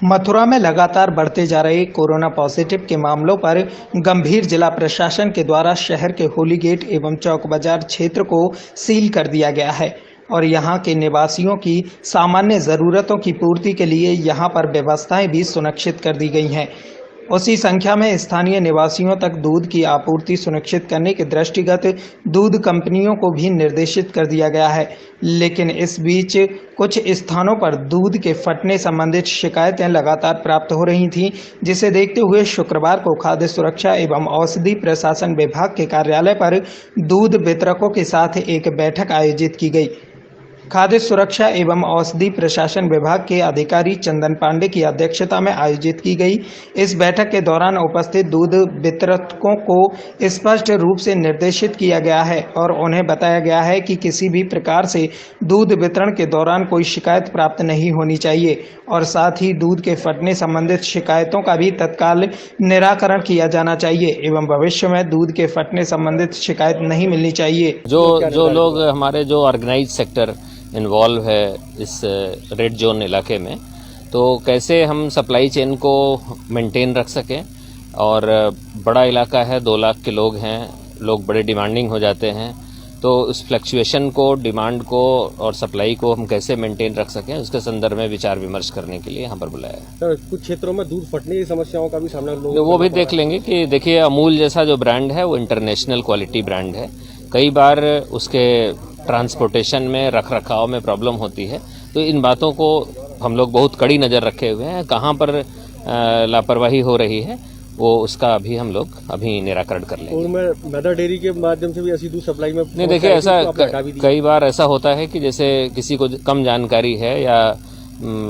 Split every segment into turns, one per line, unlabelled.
मथुरा में लगातार बढ़ते जा रहे कोरोना पॉजिटिव के मामलों पर गंभीर जिला प्रशासन के द्वारा शहर के होली गेट एवं चौक बाजार क्षेत्र को सील कर दिया गया है और यहां के निवासियों की सामान्य जरूरतों की पूर्ति के लिए यहां पर व्यवस्थाएं भी सुनिश्चित कर दी गई हैं। उसी संख्या में स्थानीय निवासियों तक दूध की आपूर्ति सुनिश्चित करने के दृष्टिगत दूध कंपनियों को भी निर्देशित कर दिया गया है। लेकिन इस बीच कुछ स्थानों पर दूध के फटने संबंधित शिकायतें लगातार प्राप्त हो रही थीं, जिसे देखते हुए शुक्रवार को खाद्य सुरक्षा एवं औषधि प्रशासन विभाग के कार्यालय पर दूध वितरकों के साथ एक बैठक आयोजित की गई। खाद्य सुरक्षा एवं औषधि प्रशासन विभाग के अधिकारी चंदन पांडे की अध्यक्षता में आयोजित की गई इस बैठक के दौरान उपस्थित दूध वितरकों को स्पष्ट रूप से निर्देशित किया गया है और उन्हें बताया गया है कि किसी भी प्रकार से दूध वितरण के दौरान कोई शिकायत प्राप्त नहीं होनी चाहिए और साथ ही दूध के फटने संबंधित शिकायतों का भी तत्काल निराकरण किया जाना चाहिए एवं भविष्य में दूध के फटने संबंधित शिकायत नहीं मिलनी चाहिए।
जो लोग हमारे जो ऑर्गेनाइज सेक्टर इन्वॉल्व है इस रेड जोन इलाके में, तो कैसे हम सप्लाई चेन को मेंटेन रख सकें। और बड़ा इलाका है, 2 लाख के लोग हैं, लोग बड़े डिमांडिंग हो जाते हैं, तो उस फ्लक्चुएशन को, डिमांड को और सप्लाई को हम कैसे मेंटेन रख सकें, उसके संदर्भ में विचार विमर्श करने के लिए यहाँ पर बुलाया है।
सर, कुछ क्षेत्रों में दूध फटने की समस्याओं का भी सामना
वो भी देख लेंगे कि देखिए अमूल जैसा जो ब्रांड है वो इंटरनेशनल क्वालिटी ब्रांड है। कई बार उसके ट्रांसपोर्टेशन में, रख रखाव में प्रॉब्लम होती है, तो इन बातों को हम लोग बहुत कड़ी नज़र रखे हुए हैं। कहाँ पर लापरवाही हो रही है वो उसका हम लोग निराकरण कर लेंगे।
और मदर डेयरी के माध्यम से भी ऐसी दूध सप्लाई में
नहीं, देखिए ऐसा कई बार ऐसा होता है कि जैसे किसी को कम जानकारी है या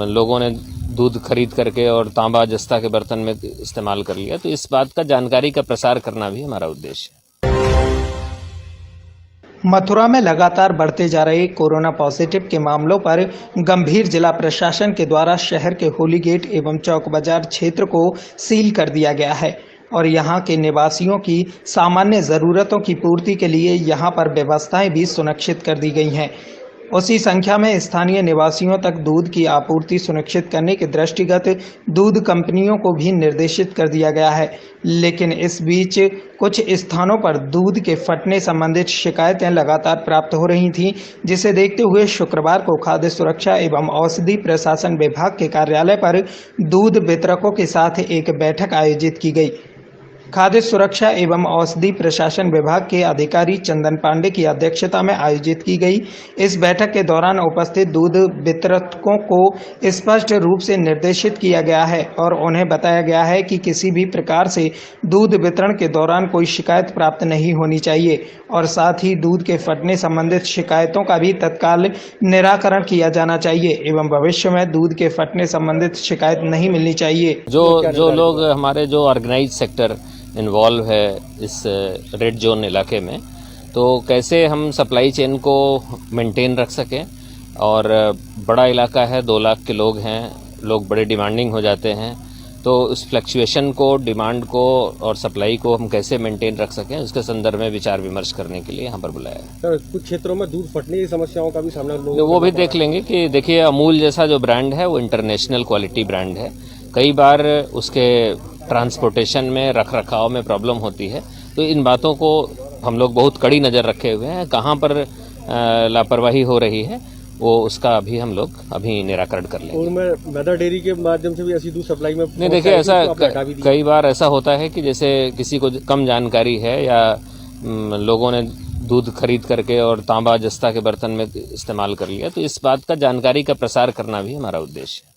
लोगों ने दूध खरीद करके और तांबा जस्ता के बर्तन में इस्तेमाल कर लिया, तो इस बात का जानकारी का प्रसार करना भी हमारा उद्देश्य है।
मथुरा में लगातार बढ़ते जा रहे कोरोना पॉजिटिव के मामलों पर गंभीर जिला प्रशासन के द्वारा शहर के होली गेट एवं चौक बाजार क्षेत्र को सील कर दिया गया है और यहां के निवासियों की सामान्य जरूरतों की पूर्ति के लिए यहां पर व्यवस्थाएं भी सुनिश्चित कर दी गई हैं। उसी संख्या में स्थानीय निवासियों तक दूध की आपूर्ति सुनिश्चित करने के दृष्टिगत दूध कंपनियों को भी निर्देशित कर दिया गया है। लेकिन इस बीच कुछ स्थानों पर दूध के फटने संबंधित शिकायतें लगातार प्राप्त हो रही थीं, जिसे देखते हुए शुक्रवार को खाद्य सुरक्षा एवं औषधि प्रशासन विभाग के कार्यालय पर दूध वितरकों के साथ एक बैठक आयोजित की गई। खाद्य सुरक्षा एवं औषधि प्रशासन विभाग के अधिकारी चंदन पांडे की अध्यक्षता में आयोजित की गई इस बैठक के दौरान उपस्थित दूध वितरकों को स्पष्ट रूप से निर्देशित किया गया है और उन्हें बताया गया है कि किसी भी प्रकार से दूध वितरण के दौरान कोई शिकायत प्राप्त नहीं होनी चाहिए और साथ ही दूध के फटने संबंधित शिकायतों का भी तत्काल निराकरण किया जाना चाहिए एवं भविष्य में दूध के फटने संबंधित शिकायत नहीं मिलनी चाहिए।
जो लोग हमारे जो ऑर्गेनाइज सेक्टर इन्वॉल्व है इस रेड जोन इलाके में, तो कैसे हम सप्लाई चेन को मेंटेन रख सकें। और बड़ा इलाका है, 2 लाख के लोग हैं, लोग बड़े डिमांडिंग हो जाते हैं, तो उस फ्लक्चुएशन को, डिमांड को और सप्लाई को हम कैसे मेंटेन रख सकें, उसके संदर्भ में विचार विमर्श करने के लिए यहाँ पर बुलाया है।
सर, कुछ क्षेत्रों में दूध फटने की समस्याओं का भी सामना
वो भी देख लेंगे कि देखिए अमूल जैसा जो ब्रांड है वो इंटरनेशनल क्वालिटी ब्रांड है। कई बार उसके ट्रांसपोर्टेशन में, रख रखाव में प्रॉब्लम होती है, तो इन बातों को हम लोग बहुत कड़ी नज़र रखे हुए हैं। कहाँ पर लापरवाही हो रही है वो उसका हम लोग निराकरण कर लेंगे।
और मदर डेयरी के माध्यम से भी ऐसी दूध सप्लाई में
नहीं, देखिए ऐसा कई बार ऐसा होता है कि जैसे किसी को कम जानकारी है या लोगों ने दूध खरीद करके और तांबा जस्ता के बर्तन में इस्तेमाल कर लिया, तो इस बात का जानकारी का प्रसार करना भी हमारा उद्देश्य है।